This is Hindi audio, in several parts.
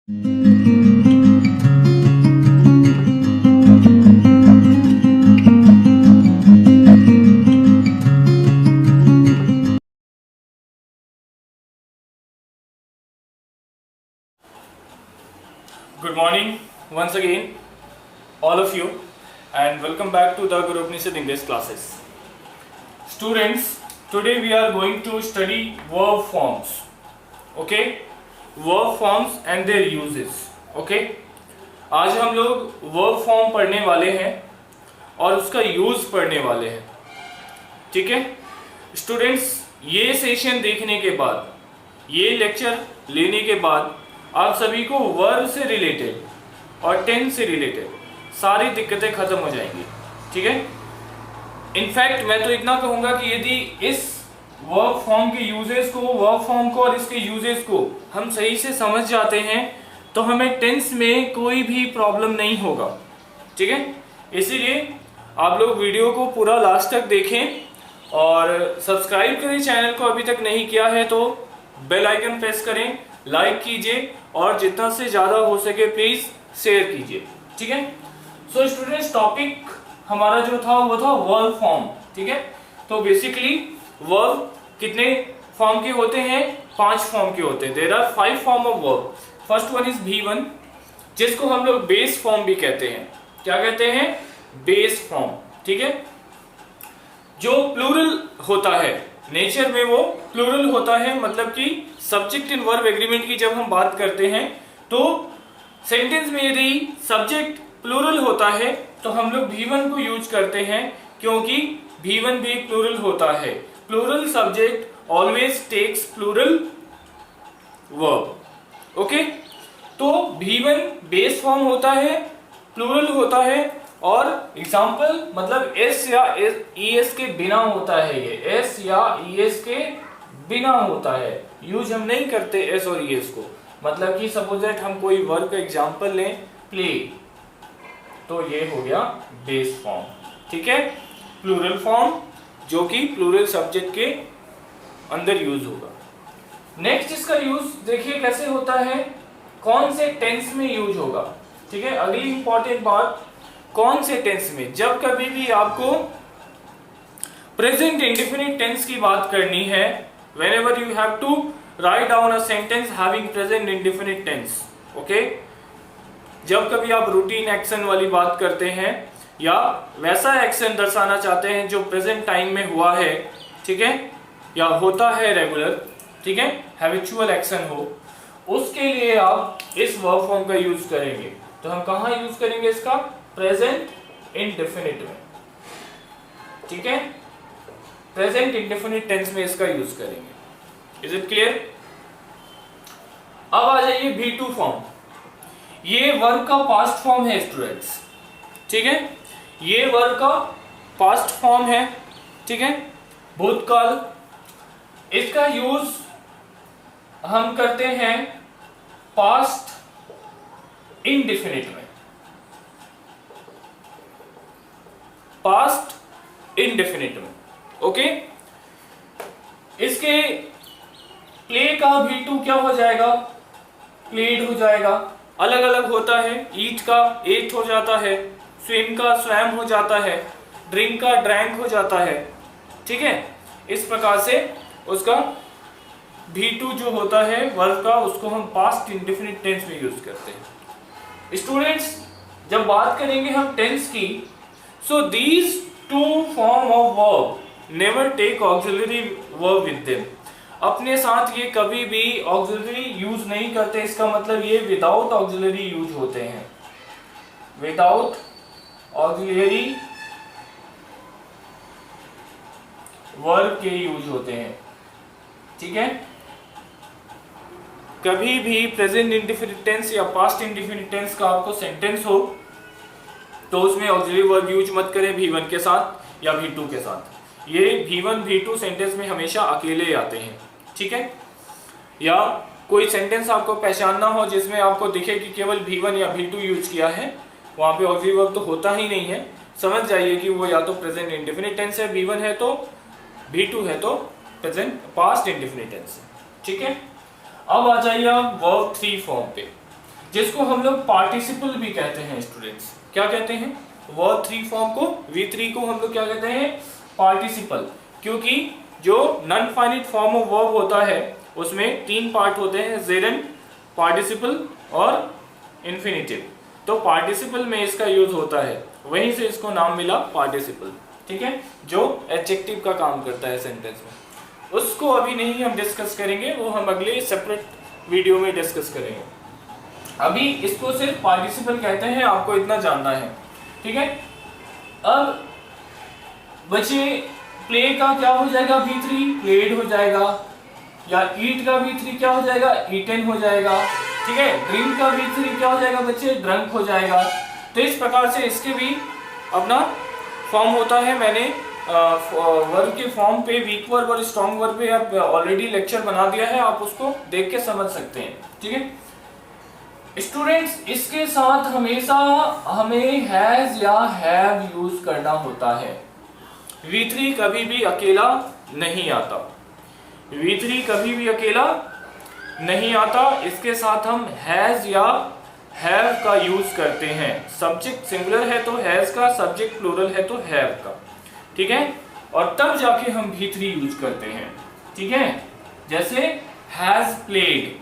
Good morning once again, all of you, and welcome back to the Guru Upanishad English classes. Students, today we are going to study verb forms. Okay, verb forms and their uses. Okay, आज हम लोग verb form पढ़ने वाले हैं और उसका यूज पढ़ने वाले हैं. ठीक है स्टूडेंट्स, ये सेशन देखने के बाद, ये लेक्चर लेने के बाद आप सभी को वर्ब से रिलेटेड और टेंस से रिलेटेड सारी दिक्कतें खत्म हो जाएंगी. ठीक है, इनफैक्ट मैं तो इतना कहूंगा कि यदि इस वर्ब फॉर्म के यूजेस को, वर्ब फॉर्म को और इसके यूजेस को हम सही से समझ जाते हैं तो हमें टेंस में कोई भी प्रॉब्लम नहीं होगा. ठीक है, इसीलिए आप लोग वीडियो को पूरा लास्ट तक देखें और सब्सक्राइब करें. चैनल को अभी तक नहीं किया है तो बेल आइकन प्रेस करें, लाइक कीजिए और जितना से ज़्यादा हो सके प्लीज़ शेयर कीजिए. ठीक है, सो स्टूडेंट्स, टॉपिक हमारा जो था वो था वर्ब फॉर्म. ठीक है, तो बेसिकली वर्ब कितने फॉर्म के होते हैं? 5 फॉर्म के होते हैं. There are 5 form of verb. First one is V1, जिसको हम लोग बेस फॉर्म भी कहते हैं. क्या कहते हैं? Base form. ठीक है, जो प्लूरल होता है, नेचर में वो प्लूरल होता है, मतलब कि सब्जेक्ट इन वर्ब एग्रीमेंट की जब हम बात करते हैं तो सेंटेंस में यदि सब्जेक्ट प्लूरल होता है तो हम लोग V1 को यूज करते हैं, क्योंकि V1 भी प्लूरल होता है. Plural subject always takes plural verb. Okay, तो V1 बेस फॉर्म होता है, प्लूरल होता है और एग्जाम्पल मतलब S या ES के बिना होता है. ये S या ES के बिना होता है, यूज हम नहीं करते S और ES को. मतलब कि सपोज दैट हम कोई वर्ब का एग्जाम्पल लें, प्ले, तो ये हो गया बेस फॉर्म. ठीक है, प्लूरल फॉर्म जो कि प्लूरल सब्जेक्ट के अंदर यूज होगा. नेक्स्ट इसका यूज देखिए कैसे होता है, कौन से टेंस में यूज होगा. ठीक है, अगली इंपॉर्टेंट बात, कौन से टेंस में. जब कभी भी आपको प्रेजेंट इंडेफिनिट टेंस की बात करनी है, whenever you have to write down a sentence having present indefinite tense. okay, जब कभी आप रूटीन एक्शन वाली बात करते हैं या वैसा एक्शन दर्शाना चाहते हैं जो प्रेजेंट टाइम में हुआ है, ठीक है, या होता है रेगुलर, ठीक है, हैबिचुअल एक्शन हो, उसके लिए आप इस वर्ब फॉर्म का यूज करेंगे. तो हम कहाँ यूज करेंगे इसका? प्रेजेंट इंडेफिनिट में. ठीक है, प्रेजेंट इंडेफिनिट टेंस में इसका यूज करेंगे. Is it clear? अब आ जाइए V2 फॉर्म. ये वर्ब का पास्ट फॉर्म है स्टूडेंट्स. ठीक है, ये वर्ब का पास्ट फॉर्म है. ठीक है, भूतकाल. इसका यूज हम करते हैं पास्ट इंडेफिनिट में. पास्ट इंडेफिनिट में. ओके, इसके प्ले का V2 क्या हो जाएगा? प्लेड हो जाएगा. अलग अलग होता है. ईट का एट हो जाता है, स्विम का स्वैम हो जाता है, ड्रिंक का ड्रैंक हो जाता है. ठीक है, इस प्रकार से उसका V2 जो होता है वर्ब का, उसको हम पास्ट इंडेफिनिट टेंस में यूज करते हैं. स्टूडेंट्स, जब बात करेंगे हम टेंस की, so these 2 form of verb never take auxiliary verb with them. अपने साथ ये कभी भी ऑक्सिलरी यूज नहीं करते. इसका मतलब ये विदाउट ऑक्सिलरी यूज होते हैं. विदाउट ऑक्सिलरी वर्ब के यूज होते हैं. ठीक है, कभी भी प्रेजेंट इंडेफिनिट टेंस या पास्ट इंडेफिनिट टेंस का आपको सेंटेंस हो तो उसमें ऑक्सिलरी वर्ब यूज मत करें V1 के साथ या V2 के साथ. ये V1 V2 सेंटेंस में हमेशा अकेले आते हैं. ठीक है, या कोई सेंटेंस आपको पहचानना हो जिसमें आपको दिखे कि केवल V1 या V2 यूज किया है, वहां पे ऑक्सिलरी वर्ब तो होता ही नहीं है. समझ जाइए कि वो या तो प्रेजेंट इंडेफिनिट टेंस है, V1 है तो, V2 है तो प्रेजेंट पास्ट इंडेफिनिट टेंस है. ठीक है, अब आ जाइए आप वर्ब 3 फॉर्म पे. जिसको हम लोग पार्टिसिपल भी कहते हैं स्टूडेंट्स। क्या कहते हैं? वर्ब 3 फॉर्म को, V3 को हम लोग क्या कहते हैं? पार्टिसिपल। क्योंकि जो non finite form of verb होता है उसमें 3 पार्ट होते हैं, जेरंड, पार्टिसिपल और इन्फिनिटिव। तो पार्टिसिपल में इसका यूज होता है, वहीं से इसको नाम मिला पार्टिसिपल। ठीक है, जो एडजेक्टिव का काम करता है सेंटेंस में। उसको अभी नहीं हम डिस्कस करेंगे, वो हम अगले सेपरेट वीडियो में डिस्कस करेंगे। अभी इसको सिर्फ पार्टिसिपल कहते हैं, आपको इतना जानना है। ठीक है, अब बच्चे प्ले का क्या हो जाएगा? V3 प्लेड हो जाएगा, या ईट का V3 क्या हो जाएगा? ईटन हो जाएगा। ठीक है, ड्रिंक का V3 क्या हो जाएगा बच्चे? ड्रंक हो जाएगा। तो इस प्रकार से इसके भी अपना फॉर्म होता है। मैंने वर्ब के फॉर्म पे, वीक वर्ब और स्ट्रॉन्ग वर्ब पे आप ऑलरेडी लेक्चर बना दिया है, आप उसको देख के समझ सकते हैं। ठीक है स्टूडेंट्स, इसके साथ हमेशा हमें हैज या हैव यूज करना होता है। V3 कभी भी अकेला नहीं आता, V3 कभी भी अकेला नहीं आता। इसके साथ हम हैज या हैव का यूज करते हैं। सब्जेक्ट सिंगुलर है तो हैज का, सब्जेक्ट प्लूरल है तो हैव का। ठीक है, और तब जाके हम V3 यूज करते हैं। ठीक है, जैसे has played,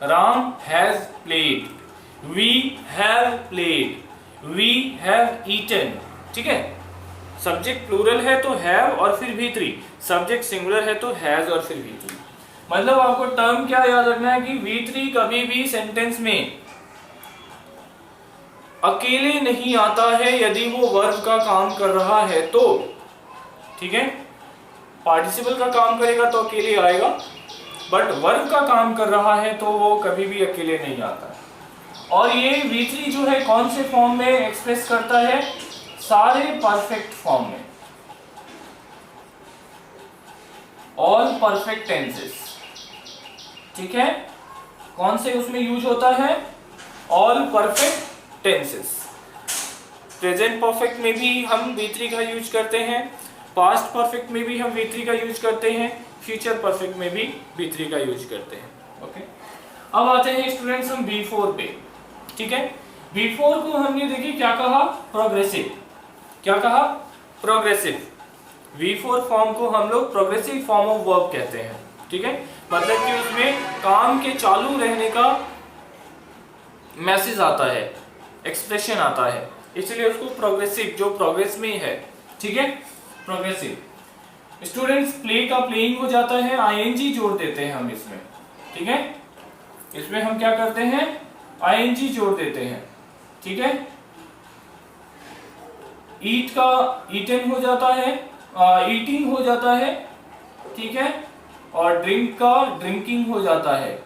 Ram has played, we have played, we have eaten. ठीक है, सब्जेक्ट प्लूरल है तो हैव और फिर V3, सब्जेक्ट सिंगुलर है तो हैज और फिर V3। मतलब आपको टर्म क्या याद रखना है कि V3 कभी भी सेंटेंस में अकेले नहीं आता है यदि वो वर्ब का काम कर रहा है तो। ठीक है, पार्टिसिपल का काम करेगा तो अकेले आएगा, बट वर्ब का काम कर रहा है तो वो कभी भी अकेले नहीं आता। और ये V3 जो है कौन से फॉर्म में एक्सप्रेस करता है? सारे परफेक्ट फॉर्म में, ऑल परफेक्ट टेंसेस। ठीक है, कौन से उसमें यूज होता है? All perfect tenses. Present perfect में भी हम V3 का यूज करते हैं, पास्ट परफेक्ट में भी हम V3 का यूज करते हैं, फ्यूचर परफेक्ट में भी V3 का यूज करते हैं। ओके, अब आते हैं स्टूडेंट्स हम B4 पे। ठीक है, B4 को हमने देखिए क्या कहा? प्रोग्रेसिव। क्या कहा? प्रोग्रेसिव। V4 फॉर्म को हम लोग प्रोग्रेसिव फॉर्म ऑफ वर्ब कहते हैं। ठीक है, मतलब कि उसमें काम के चालू रहने का मैसेज आता है, एक्सप्रेशन आता है, इसलिए उसको प्रोग्रेसिव, जो प्रोग्रेस में है। ठीक है, प्रोग्रेसिव। स्टूडेंट्स, प्ले का प्लेइंग हो जाता है, ING जोड़ देते हैं हम इसमें। ठीक है, इसमें हम क्या करते हैं? ING जोड़ देते हैं। ठीक है, ईट का ईटन हो जाता है, ईटिंग हो जाता है। ठीक है, और ड्रिंक का ड्रिंकिंग हो जाता है।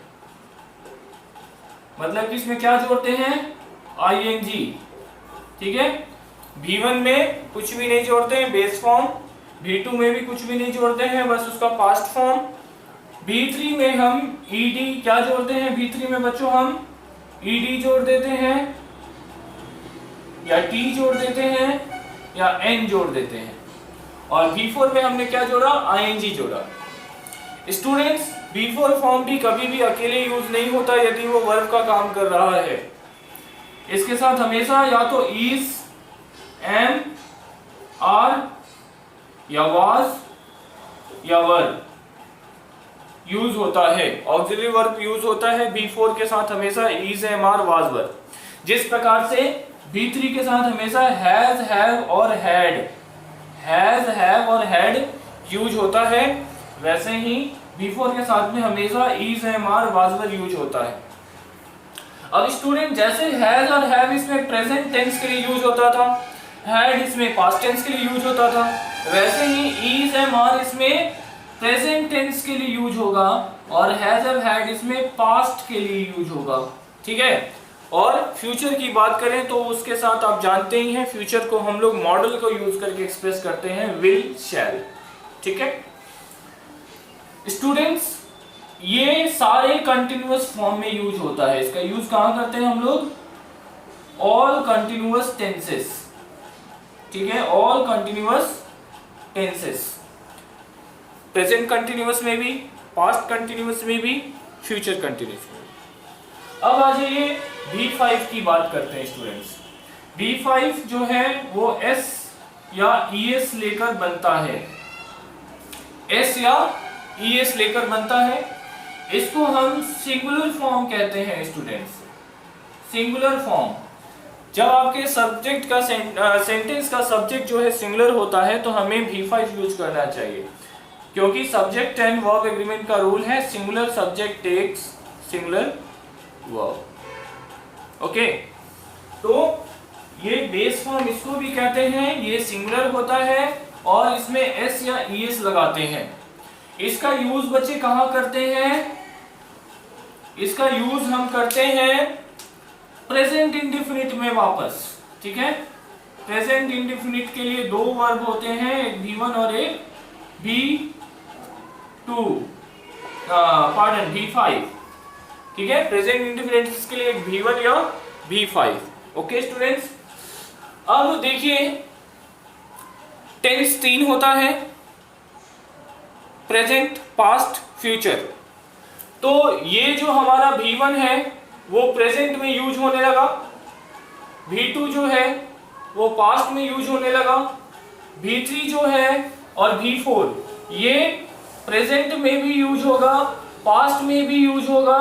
मतलब कि इसमें क्या जोड़ते हैं? ING। ठीक है, V1 में कुछ भी नहीं जोड़ते हैं, बेस फॉर्म। V2 में भी कुछ भी नहीं जोड़ते हैं, बस उसका पास्ट फॉर्म। V3 में हम ED क्या जोड़ते हैं? V3 में बच्चों हम ED जोड़ देते हैं, या T जोड़ देते हैं, या N जोड़ देते हैं। और V4 में हमने क्या जोड़ा? ING जोड़ा। स्टूडेंट्स, B4 फॉर्म भी कभी भी अकेले यूज नहीं होता यदि वो वर्ब का काम कर रहा है। इसके साथ हमेशा या तो is, am, are या was या were यूज होता है। ऑक्सिलरी वर्ब यूज होता है B4 के साथ हमेशा is, am, are, was, were। जिस प्रकार से B3 के साथ हमेशा has, have और had, has, have और had यूज होता है, वैसे ही B4 के साथ में हमेशा is, am, are, was, were use होता है। अब स्टूडेंट, जैसे हैज और हैव इसमें प्रेजेंट टेंस के लिए यूज होता था, हैड इसमें पास्ट टेंस के लिए यूज होता था, वैसे ही इज, एम, आर इसमें प्रेजेंट टेंस के लिए यूज होगा, और हैज और हैड इसमें पास्ट के लिए यूज होगा। ठीक है, और फ्यूचर की बात करें तो उसके साथ आप जानते ही हैं, फ्यूचर को हम लोग मॉडल को यूज करके एक्सप्रेस करते हैं, विल, शैल। ठीक है स्टूडेंट्स, ये सारे कंटिन्यूअस फॉर्म में यूज होता है। इसका यूज कहां करते हैं हम लोग? All continuous tenses. ठीक है, all continuous tenses, present continuous में भी, पास्ट कंटिन्यूअस में भी, फ्यूचर कंटिन्यूअस में भी। अब आ जाइए V5 की बात करते हैं स्टूडेंट्स। V5 जो है वो S या ES लेकर बनता है, S या ES लेकर बनता है। इसको हम सिंगुलर फॉर्म कहते हैं स्टूडेंट्स, सिंगुलर फॉर्म। जब आपके सब्जेक्ट का सेंटेंस का सब्जेक्ट जो है सिंगुलर होता है तो हमें V5 यूज करना चाहिए, क्योंकि सब्जेक्ट एंड वर्ब एग्रीमेंट का रूल है singular subject takes singular verb. Okay, तो ये बेस फॉर्म इसको भी कहते हैं, ये सिंगुलर होता है और इसमें S या ES लगाते हैं। इसका यूज बच्चे कहाँ करते हैं? इसका यूज हम करते हैं प्रेजेंट इंडेफिनिट में वापस। ठीक है, प्रेजेंट इंडेफिनिट के लिए दो वर्ब होते हैं, एक V1 और एक V5। ठीक है, प्रेजेंट इंडेफिनिट के लिए एक V1 या V5। ओके स्टूडेंट्स, अब देखिए टेंस 3 होता है, प्रेजेंट, पास्ट, फ्यूचर। तो ये जो हमारा V1 है वो प्रेजेंट में यूज होने लगा, V2 जो है वो पास्ट में यूज होने लगा, V3 जो है और V4 ये प्रेजेंट में भी यूज होगा, पास्ट में भी यूज होगा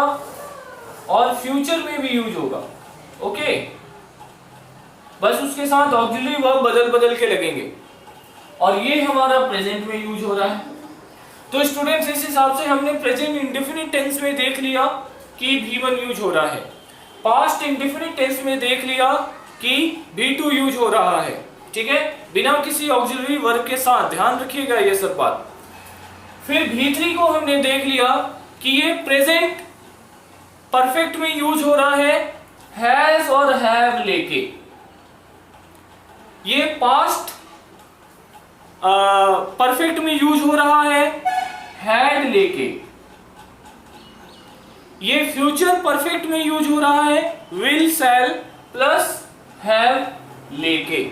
और फ्यूचर में भी यूज होगा। ओके, बस उसके साथ ऑक्सिलरी वर्ब बदल बदल के लगेंगे और ये हमारा प्रेजेंट में यूज हो रहा है। तो स्टूडेंट्स इस हिसाब से हमने प्रेजेंट इंडेफिनिट टेंस में देख लिया कि V1 यूज हो रहा है, पास्ट इंडेफिनिट टेंस में देख लिया कि V2 यूज हो रहा है। ठीक है, बिना किसी ऑक्सिलरी वर्ब के साथ, ध्यान रखिएगा ये सब बात। फिर V3 को हमने देख लिया कि ये प्रेजेंट परफेक्ट में यूज हो रहा है हैज और हैव लेके, ये पास्ट परफेक्ट में यूज हो रहा है हैड लेके, ये फ्यूचर परफेक्ट में यूज हो रहा है विल, शैल प्लस हैव लेके।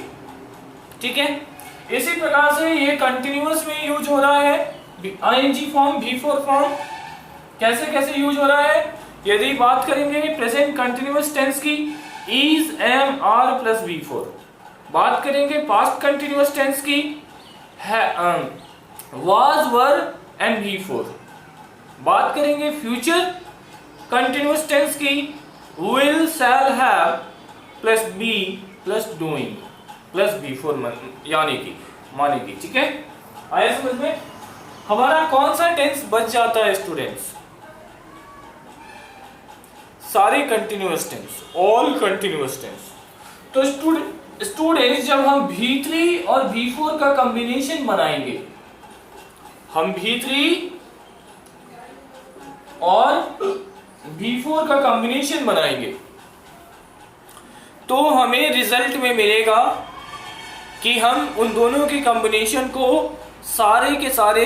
ठीक है, इसी प्रकार से ये कंटिन्यूअस में यूज हो रहा है ING फॉर्म, V4 फॉर्म। कैसे कैसे यूज हो रहा है? यदि बात करेंगे प्रेजेंट कंटिन्यूअस टेंस की, is, am, are plus V4। बात करेंगे पास्ट कंटिन्यूअस टेंस की, was, were एंड V4। बात करेंगे फ्यूचर कंटिन्यूअस टेंस की, will, shall, have plus be plus doing plus V4 यानी कि माने की। ठीक है, आया समझ में? हमारा कौन सा टेंस बच जाता है स्टूडेंट्स? सारे continuous tense, all continuous tense. तो स्टूडेंट्स जब हम V3 और V4 का कॉम्बिनेशन बनाएंगे, हम V3 और V4 का कॉम्बिनेशन बनाएंगे तो हमें रिजल्ट में मिलेगा कि हम उन दोनों के कॉम्बिनेशन को सारे के सारे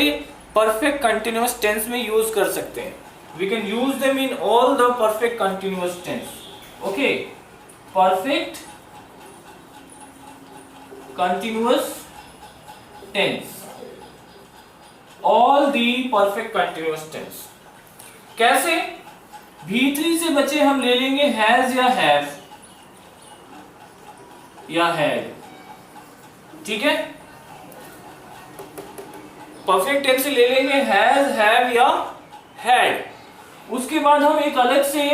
परफेक्ट कंटिन्यूअस टेंस में यूज कर सकते हैं। We can use them in all the perfect continuous tense. Okay, perfect continuous tense, all the perfect continuous tense. कैसे? V3 से बचे हम ले लेंगे हैज या हैव या हैड। ठीक है, परफेक्ट टेंस से ले लेंगे हैज, हैव या हैड। उसके बाद हम एक अलग से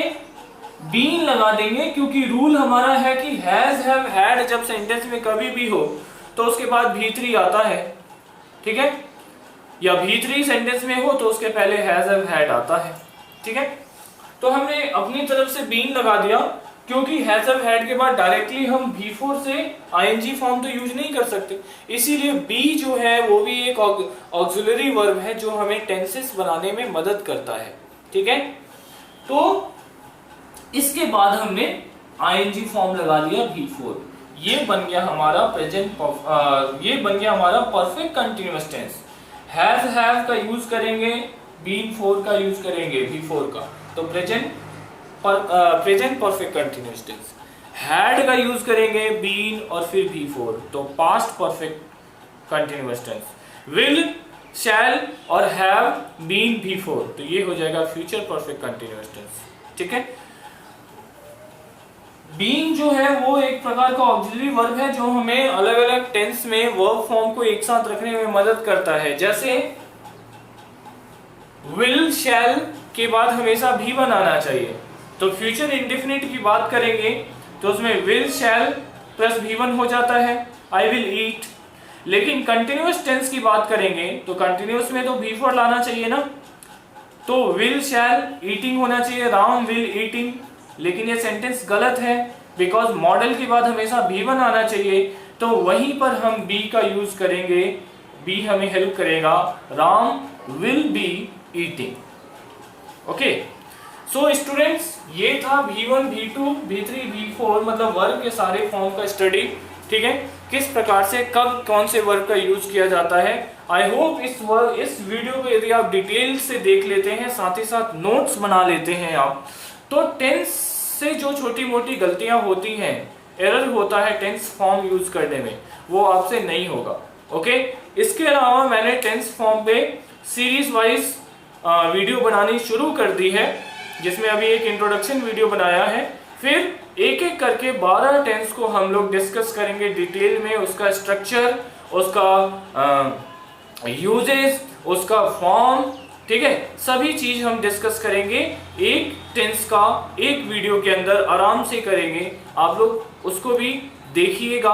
बीन लगा देंगे, क्योंकि रूल हमारा है कि हैज, हैव, हैड जब सेंटेंस में कभी भी हो तो उसके बाद V3 आता है। ठीक है, या V3 सेंटेंस में हो तो उसके पहले हैज, हैव, हैड आता है। ठीक है, तो हमने अपनी तरफ से बीन लगा दिया, क्योंकि हैज, हैव, हैड के बाद डायरेक्टली हम V4 से ING फॉर्म तो यूज नहीं कर सकते, इसीलिए बी जो है वो भी एक ऑक्सिलरी वर्ब है जो हमें टेंसेस बनाने में मदद करता है। ठीक है, तो इसके बाद हमने ING फॉर्म लगा दिया V4। ये बन गया हमारा ये बन गया हमारा perfect continuous tense. Has, have का यूज करेंगे, बीन 4 का यूज करेंगे V4 का, तो present perfect continuous tense. Had का यूज करेंगे बीन और फिर V4, तो past perfect continuous tense. Will, shall और हैव बीन V4, तो ये हो जाएगा फ्यूचर परफेक्ट कंटिन्यूअस टेंस। ठीक है, बीइंग जो है वो एक प्रकार का ऑक्सिलरी वर्ब है जो हमें अलग अलग टेंस में वर्ब फॉर्म को एक साथ रखने में मदद करता है। जैसे विल शैल के बाद हमेशा भी बनाना चाहिए, तो फ्यूचर इंडेफिनिट की बात करेंगे तो उसमें विल शैल प्लस V1 हो जाता है, आई विल ईट। लेकिन कंटिन्यूअस टेंस की बात करेंगे तो कंटिन्यूअस में तो V4 लाना चाहिए ना, तो विल शैल ईटिंग होना चाहिए, राम विल ईटिंग। लेकिन ये सेंटेंस गलत है बिकॉज मॉडल के बाद हमेशा V1 आना चाहिए, तो वहीं पर हम बी का यूज करेंगे। बी हमें हेल्प करेगा, Ram will be eating. Okay, so students ये था V1 V2 V3 V4 मतलब वर्ब के सारे फॉर्म का स्टडी। ठीक है, किस प्रकार से कब कौन से वर्ब का यूज किया जाता है। आई होप इस वीडियो को यदि आप डिटेल से देख लेते हैं, साथ ही साथ नोट्स बना लेते हैं आप, तो टेंस से जो छोटी मोटी गलतियां होती हैं, एरर होता है टेंस फॉर्म यूज करने में, वो आपसे नहीं होगा। ओके, इसके अलावा मैंने टेंस फॉर्म पे सीरीज वाइज वीडियो बनानी शुरू कर दी है, जिसमें अभी एक इंट्रोडक्शन वीडियो बनाया है, फिर एक एक करके 12 टेंस को हम लोग डिस्कस करेंगे डिटेल में, उसका स्ट्रक्चर, उसका यूजेस, उसका फॉर्म। ठीक है, सभी चीज हम डिस्कस करेंगे एक टेंस का एक वीडियो के अंदर आराम से करेंगे। आप लोग उसको भी देखिएगा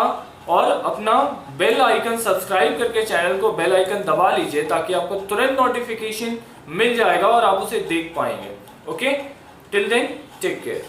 और अपना बेल आइकन सब्सक्राइब करके चैनल को बेल आइकन दबा लीजिए ताकि आपको तुरंत नोटिफिकेशन मिल जाएगा और आप उसे देख पाएंगे। Okay, till then take care.